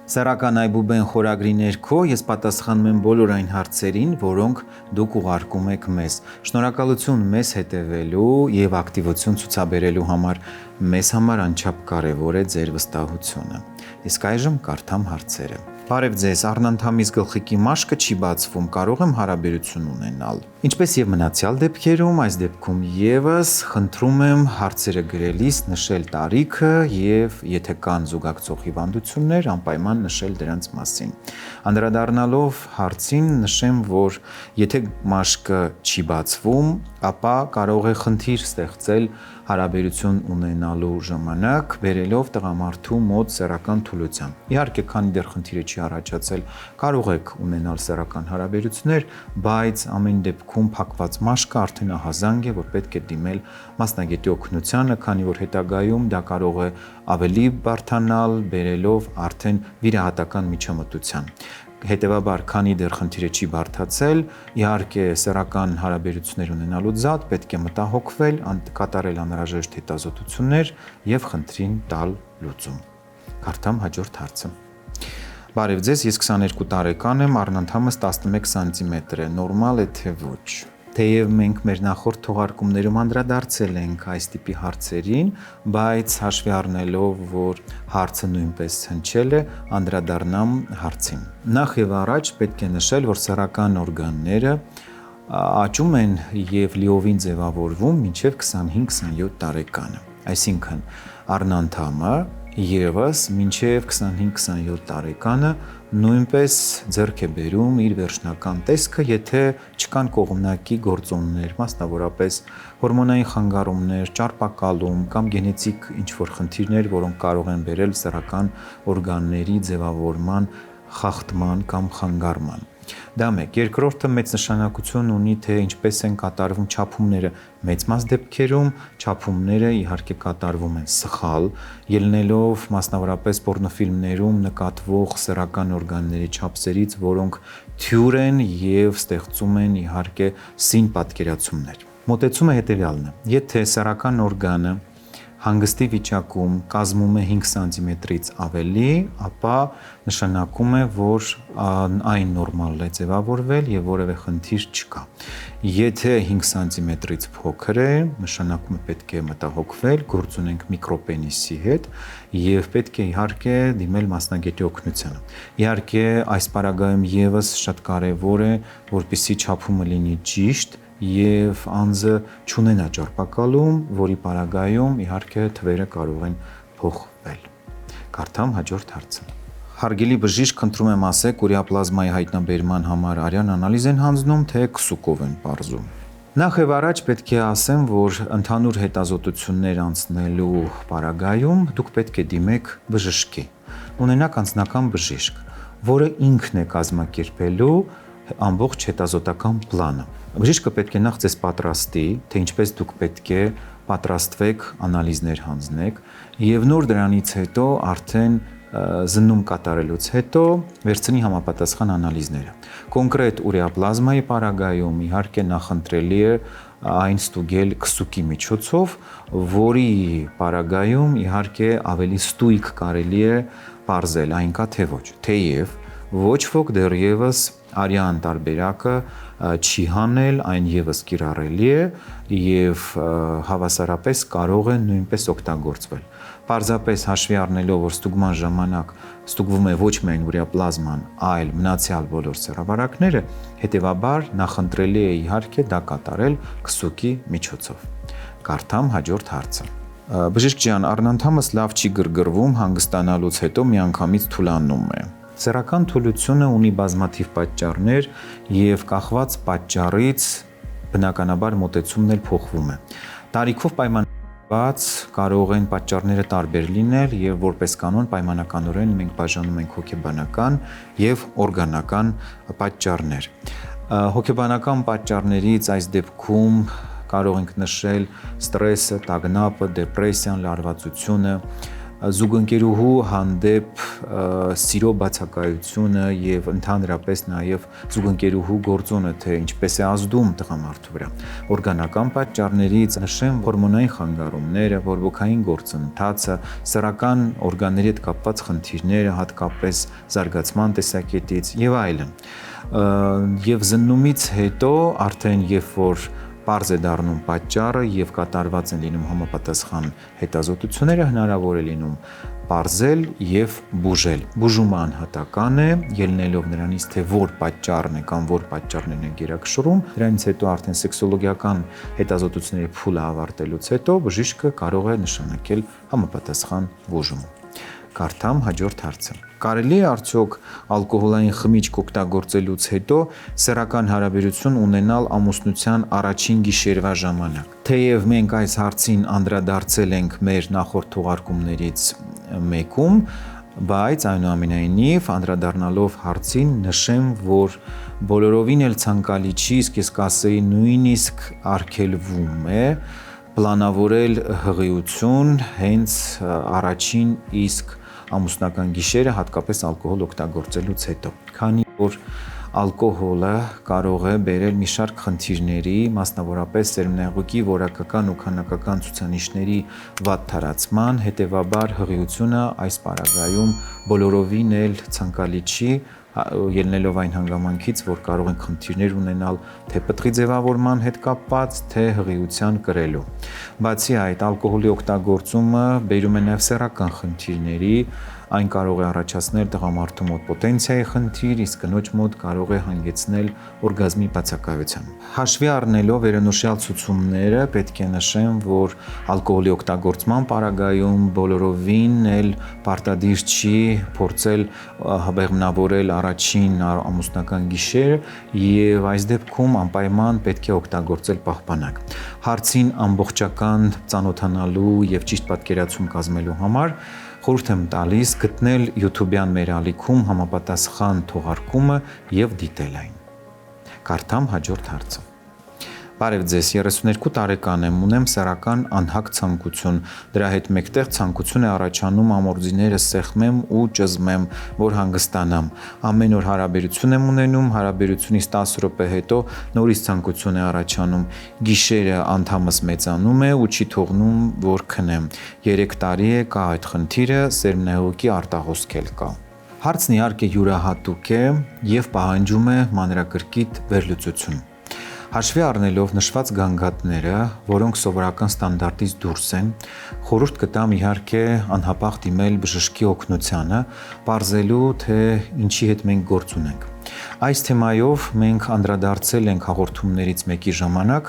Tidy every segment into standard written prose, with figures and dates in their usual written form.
Սեռական այբուբեն խորագրի ներքո ես պատասխանում եմ բոլոր այն հարցերին, որոնք դուք ուղարկում եք մեզ։ Շնորհակալություն մեզ հետևելու եւ ակտիվություն ցուցաբերելու համար։ Մեզ համար անչափ կարեւոր է ձեր վստահությունը։ Իսկ այժմ կարդամ հարցերը։ Բարև ձեզ, առնանդամից գլխիկի մաշկը չի բացվում, կարող եմ հարաբերություն ունենալ։ Ինչպես եւ մնացյալ դեպքերում, այս դեպքում եւս խնդրում եմ հարցերը գրելիս նշել տարիքը եւ եթե կան զուգակցող հիվանդություններ, անպայման նշել դրանց մասին։ Անդրադառնալով հարցին, նշեմ, որ եթե մաշկը չի բացվում, ապա կարող է խնդիր ստեղծել հարաբերություն ունենալու ժամանակ, բերելով տղամարդու մոտ սեռական թուլության։ Իհարկե, քանի դեռ խնդիրը չի առաջացել, կարող եք ունենալ սեռական հարաբերություններ, բայց ամեն դեպքում փակված մաշկը արդեն ահազանգ է, որ պետք է դիմել մասնագետի օգնությանը, քանի որ հետագայում դա կարող է ավելի բարդանալ, բերելով արդեն վիրահատական միջամտության։ Հետևաբար, քանի դեռ խնդիրը չի բարդացել, իհարկե սեռական հարաբերություններ ունենալու զատ պետք է մտահոգվել, կատարել անհրաժեշտ հետազոտություններ եւ խնդրին տալ լուծում։ Կարդամ հաջորդ հարցը։ Բարև ձեզ, ես 22 տարեկան եմ, առնանդամս 11 սանտիմետր է, նորմալ է թե ոչ։ Թեև մենք մեր նախորդ թողարկումներում անդրադարձել ենք այս տիպի հարցերին, բայց հաշվի առնելով, որ հարցը նույնպես հնչել է, անդրադառնամ հարցին։ Նախ եւ առաջ պետք է նշել, որ սեռական օրգանները աճում են եւ լիովին ձևավորվում մինչեւ 25-27 տարեկանը։ Այսինքն առնանդամը եւս մինչեւ 25-27 տարեկանը նույնպես ձեռք է բերում իր վերջնական տեսքը, եթե չկան կողմնակի գործոններ, մասնավորապես հորմոնային խանգարումներ, ճարպակալում կամ գենետիկ ինչ-որ խնդիրներ, որոնք կարող են բերել սեռական օրգանների ձևավորման խախտման կամ խանգարման։ Դա մեկ։ Երկրորդը մեծ նշանակություն ունի, թե ինչպես են կատարվում չափումները։ Մեծ մաս դեպքերում չափումները իհարկե կատարվում են սխալ, ելնելով մասնավորապես պոռնոֆիլմներում նկատվող սեռական օրգանների չափսերից, որոնք թյուր են եւ ստեղծում են իհարկե սին պատկերացումներ։ Մոտեցումը հետեւյալն է. եթե սեռական օրգանը հանգստի վիճակում կազմում է 5 սանտիմետրից ավելի, ապա նշանակում է, որ այն նորմալ է ձևավորվել եւ որևէ խնդիր չկա։ Եթե 5 սանտիմետրից փոքր է, նշանակում է պետք է մտահոգվել, գործ ունենք միկրոպենիսի հետ եւ պետք է իհարկե դիմել մասնագետի օգնությանը։ Իհարկե, այս պարագայում եւս շատ կարեւոր է, որպեսզի չափումը լինի ճիշտ եւ անձը չունենա ճարպակալում, որի պարագայում իհարկե թվերը կարող են փոխվել։ Կարդամ հաջորդ հարցը։ Հարգելի բժիշկ, խնդրում եմ ասեք, ուրեապլազմայի հայտնաբերման համար արյան անալիզ են հանձնում, թե քսուկով են պարզում։ Նախ եւ առաջ պետք է ասեմ, որ ընդհանուր հետազոտություններ անցնելու պարագայում դուք պետք է դիմեք բժշկի, ունենաք անձնական բժիշկ, որը ինքն է կազմակերպելու ամբողջ հետազոտական պլանը։ Բժիշկը պետք է նախ ձեզ պատրաստի, թե ինչպես դուք պետք է պատրաստվեք, անալիզներ հանձնեք եւ նոր դրանից հետո արդեն զննում կատարելուց հետո վերցնի համապատասխան անալիզները։ Կոնկրետ ուրեապլազմայի պարագայում իհարկե նախընտրելի է այն ստուգել քսուկի միջոցով, որի պարագայում իհարկե ավելի ստույգ կարելի է պարզել այն կա թե ոչ։ Թեև ոչ ոք դեռևս արյան տարբերակը չի հանել, այն եւս կիրառելի է եւ հավասարապես կարող է նույնպես օգտագործվել։ Պարզապես հաշվի առնելով, որ ստուգման ժամանակ ստուգվում է ոչ միայն ուրեապլազման, այլ մնացյալ բոլոր սեռավարակները, հետեւաբար նախընտրելի է իհարկե դա կատարել քսուկի միջոցով։ Կարդամ հաջորդ հարցը։ Բժիշկ ջան, առնանդամս լավ չի գրգռվում, հանգստանալուց հետո միանգամից թուլանում է։ Սեռական թուլությունը ունի բազմաթիվ պատճառներ եւ կախված պատճառից բնականաբար մոտեցումն էլ փոխվում է։ Տարիքով պայմանավորված կարող են պատճառները տարբեր լինել եւ որպես կանոն պայմանականորեն մենք բաժանում ենք հոգեբանական եւ օրգանական պատճառներ։ Հոգեբանական պատճառներից այս դեպքում կարող ենք նշել ստրեսը, տագնապը, դեպրեսիան, լարվածությունը, զուգընկերուհու հանդեպ սիրո բացակայությունը եւ ընդհանրապես նաեւ զուգընկերուհու գործոնը, թե ինչպես է ազդում տղամարդու վրա։ Օրգանական պատճառներից նշեմ հորմոնային խանգարումները, բորբոքային գործընթացը, սեռական օրգանների հետ կապված խնդիրները, հատկապես զարգացման տեսակետից եւ այլն։ Եվ զննումից հետո արդեն երբ որ պարզ է դառնում պատճառը եւ կատարված են լինում համապատասխան հետազոտությունները, հնարավոր է լինում պարզել եւ բուժել։ Բուժումը անհատական է, ելնելով նրանից, թե որ պատճառն է կամ որ պատճառներն են գերակշռում, դրանից հետո արդեն սեքսոլոգիական հետազոտությունների փուլը ավարտելուց հետո բժիշկը կարող է նշանակել համապատասխան բուժում։ Կարդամ հաջորդ հարցը։ Կարելի է արդյոք ալկոհոլային խմիչք օգտագործելուց հետո սեռական հարաբերություն ունենալ ամուսնության առաջին գիշերվա ժամանակ։ Թեև մենք այս հարցին անդրադարձել ենք մեր նախորդ թողարկումներից մեկում, բայց այնուամենայնիվ անդրադառնալով հարցին նշեմ, որ բոլորովին էլ ցանկալի չի, իսկ ես կասեի նույնիսկ արգելվում է պլանավորել հղիություն հենց առաջին իսկ ամուսնական գիշերը, հատկապես ալկոհոլ օգտագործելուց հետո, քանի որ ալկոհոլը կարող է բերել մի շարք խնդիրների, մասնավորապես սերմնայղուկի որակական ու քանակական ցուցանիշների վատ թարացման, հետևաբար հղիությունը այս պարագայում բոլորովին էլ ցանկալի չի, ելնելով այն հանգամանքից, որ կարող են խնդիրներ ունենալ թե պտղի ձևավորման հետ կապված, թե հղիության կրելու։ Բացի այդ, ալկոհոլի օգտագործումը բերում է նաև սեռական խնդիրների, այն կարող է առաջացնել տղամարդու մոտ պոտենցիայի խնդիր, իսկ կնոջ մոտ կարող է հանգեցնել օրգազմի բացակայության։ Հաշվի առնելով վերոնշյալ ցուցումները, պետք է նշեմ, որ ալկոհոլի օգտագործման պարագայում բոլորովին էլ պարտադիր չի փորձել բեղմնավորել առաջին ամուսնական գիշերը եւ այս դեպքում անպայման պետք է օգտագործել պահպանակ։ Հարցին ամբողջական ծանոթանալու եւ ճիշտ պատկերացում կազմելու համար խորհուրդ եմ տալիս գտնել YouTube-յան մեր ալիքում համապատասխան թողարկումը եւ դիտել այն։ Կարդամ հաջորդ հարցը։ Բարև ձեզ, 32 տարեկան եմ, ունեմ սեռական անհակ ցանկություն, դրա հետ մեկտեղ ցանկություն է առաջանում ամորձիները սեղմեմ ու ճզմեմ, որ հանգստանամ։ Ամեն օր հարաբերություն եմ ունենում, հարաբերությունից 10 րոպե հետո նորից ցանկություն է առաջանում։ Գիշերը անդամս մեծանում է ու չի թողնում, որ քնեմ։ 3 տարի է կա այդ խնդիրը, սերմնայղուկի արտահոսք էլ կա։ Հարցն իհարկե յուրահատուկ է եւ պահանջում է մանրակրկիտ վերլուծություն։ Հաշվի առնելով նշված գանգատները, որոնք սովորական ստանդարտից դուրս են, խորհուրդ կտամ իհարկե անհապաղ դիմել բժշկի օգնությանը, պարզելու թե ինչի հետ մենք գործ ունենք։ Այս թեմայով մենք անդրադարձել ենք հաղորդումներից մեկի ժամանակ,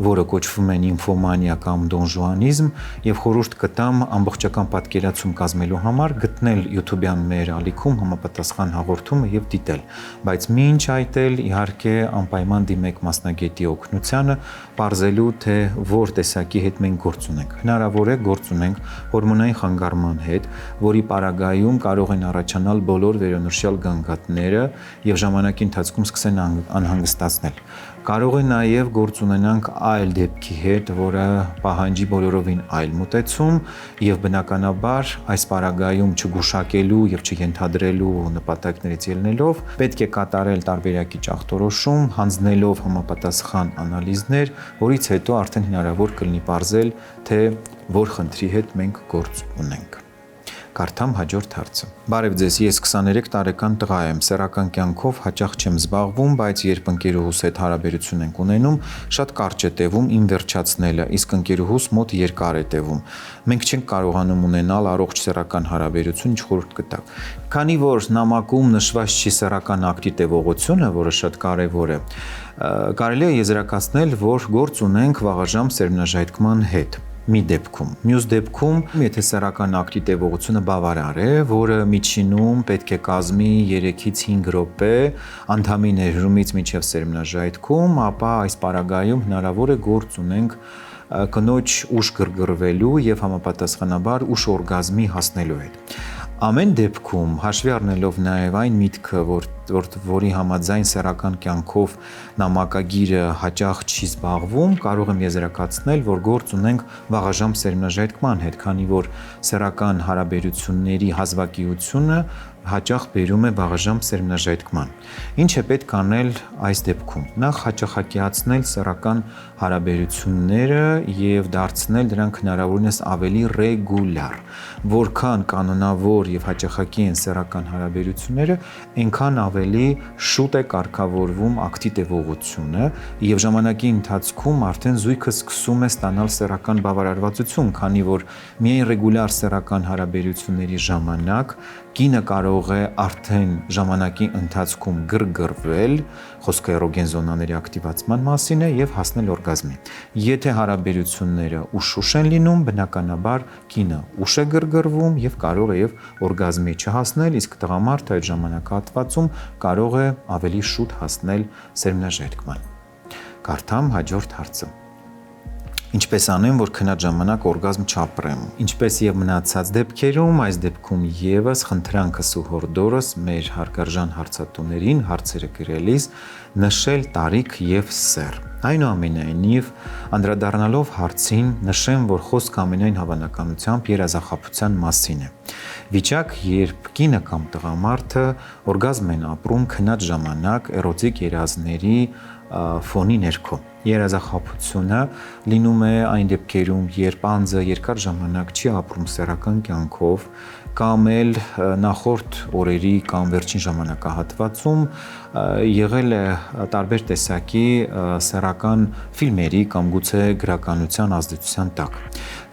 որը կոչվում է նիմֆոմանիա կամ դոնժուանիզմ, եւ խորհուրդ կտամ ամբողջական պատկերացում կազմելու համար գտնել YouTube-յան մեր ալիքում համապատասխան հաղորդումը եւ դիտել, բայց մինչ այդ էլ իհարկե անպայման դիմեք մասնագետի օգնությանը, պարզելու թե որ տեսակի հետ մենք գործ ունենք։ Հնարավոր է գործ ունենք հորմոնային խանգարման հետ, որի պարագայում կարող են առաջանալ բոլոր վերոնշյալ գանգատները եւ ժամանակի ընթացքում սկսեն անհանգստացնել։ Կարող է նաև գործ ունենանք այլ դեպքի հետ, որը պահանջի բոլորովին այլ մոտեցում եւ բնականաբար այս պարագայում չգուշակելու եւ չենթադրելու նպատակներից ելնելով պետք է կատարել տարբերակի ախտորոշում, հանձնելով համապատասխան անալիզներ, որից հետո արդեն հնարավոր կլինի պարզել, թե որ խնդրի հետ մենք գործ ունենք։ Կարդամ հաջորդ հարցը։ Բարև ձեզ, ես 23 տարեկան տղա եմ, սեռական կյանքով հաճախ չեմ զբաղվում, բայց երբ ընկերուհուս հետ հարաբերություն ենք ունենում, շատ կարճ է տևում իմ վերջացնելը, իսկ ընկերուհուս մոտ երկար է տևում։ Մենք չենք կարողանում ունենալ առողջ սեռական հարաբերություն, ինչ խորհուրդ կտաք։ Քանի որ նամակում նշված չի սեռական ակտի տևողությունը, որը շատ կարևոր է, կարելի է եզրակացնել, որ գործ ունենք վաղաժամ սերմնաժայթքման հետ։ Մի դեպքում, մյուս դեպքում, եթե սեռական ակտի տևողությունը բավարար է, որը միջինում պետք է կազմի 3-ից 5 րոպե անդամի ներումից մինչև սերմնաժայթքում, ապա այս պարագայում հնարավոր է գործ ունենք կնոջ ուշ գրգռվելու եւ համապատասխանաբար ուշ օրգազմի հասնելու հետ։ Ամեն դեպքում հաշվի առնելով նաև այն միտքը, որի համաձայն սեռական կյանքով նամակագիրը հաճախ չի զբաղվում, կարող եմ եզրակացնել, որ գործ ունենք վաղաժամ սերմնաժայթքման հետ, քանի որ սեռական հարաբերությունների հազվագիությունը հաճախ բերում է վաղաժամ սերմնաժայթքման։ Ինչ է պետք անել այս դեպքում։ Նախ հաճախակիացնել սեռական հարաբերությունները եւ դարձնել դրանք հնարավորինս ավելի ռեգուլյար։ Որքան կանոնավոր եւ հաճախակի են սեռական հարաբերությունները, այնքան ավելի շուտ է կարգավորվում ակտի տևողությունը եւ ժամանակի ընթացքում արդեն զույգը սկսում է ստանալ սեռական բավարարվածություն, քանի որ միայն ռեգուլյար սեռական հարաբերությունների ժամանակ կինը կարող է արդեն ժամանակի ընթացքում գրգռվել, խոսքը էրոգեն զոնաների ակտիվացման մասին է, եւ հասնել օրգազմի։ Եթե հարաբերությունները ուշ են լինում, բնականաբար կինը ուշ է գրգռվում եւ կարող է եւ օրգազմի չհասնել, իսկ տղամարդը այդ ժամանակահատվածում կարող է ավելի շուտ հասնել սերմնաժայթքման։ Կարդամ հաջորդ հարցը։ Ինչպես անեմ, որ քնած ժամանակ օրգազմ չապրեմ։ Ինչպես եւ մնացած դեպքերում, այս դեպքում եւս խնդրանքս ու հորդորս մեր հարգարժան հարցատուներին հարցերը գրելիս նշել տարիք եւ սեռ։ Այնուամենայնիվ, անդրադառնալով հարցին, նշեմ, որ խոսքը ամենայն հավանականությամբ երազախաբության մասին է։ Վիճակ, երբ կինը կամ տղամարդը օրգազմ են ապրում քնած ժամանակ էրոտիկ երազների ֆոնի ներքո։ Երազախաբությունը լինում է այն դեպքերում, երբ անձը երկար ժամանակ չի ապրում սեռական կյանքով, կամ էլ նախորդ օրերի կամ վերջին ժամանակահատվածում եղել է տարբեր տեսակի սեռական ֆիլմերի կամ գուցե գրականության ազդեցության տակ։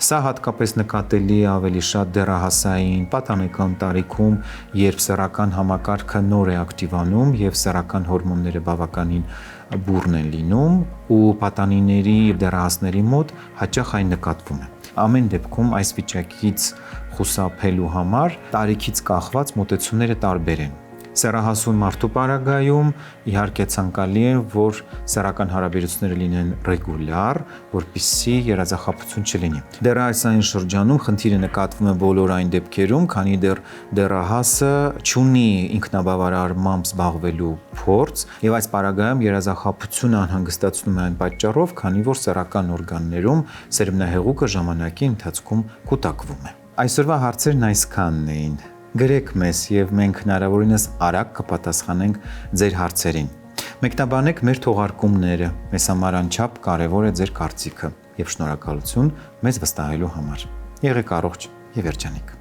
Սա հատկապես նկատելի է ավելի շատ դեռահասային պատանեկան տարիքում, երբ սեռական համակարգը նոր է ակտիվանում եւ սեռական հորմոնները բավականին բուռն են լինում ու պատանիների եւ դեռահասների մոտ հաճախ այն նկատվում է։ Ամեն դեպքում այս վիճակից խուսափելու համար տարիքից կախված մոտեցումները տարբեր են։ Սեռահասուն մարդու պարագայում իհարկե ցանկալի է, որ սեռական հարաբերությունները լինեն ռեգուլյար, որպեսզի երազախաբություն չլինի։ Դեռահասային շրջանում խնդիրը նկատվում է բոլոր այն դեպքերում, քանի դեռ դեռահասը չունի ինքնաբավարարմամբ զբաղվելու փորձ, եւ այս պարագայում երազախաբությունը անհանգստացնում է այն պատճառով, քանի որ սեռական օրգաններում սերմնահեղուկը ժամանակի ընթացքում կուտակվում է։ Այսօրվա հարցերն այսքանն էին։ Գրեք մեզ եւ մենք հնարավորինս արագ կպատասխանենք ձեր հարցերին։ Մեկնաբանեք մեր թողարկումները, մեզ համար անչափ կարևոր է ձեր կարծիքը եւ շնորհակալություն մեզ վստահելու համար։ Եղեք առողջ եւ երջանիկ։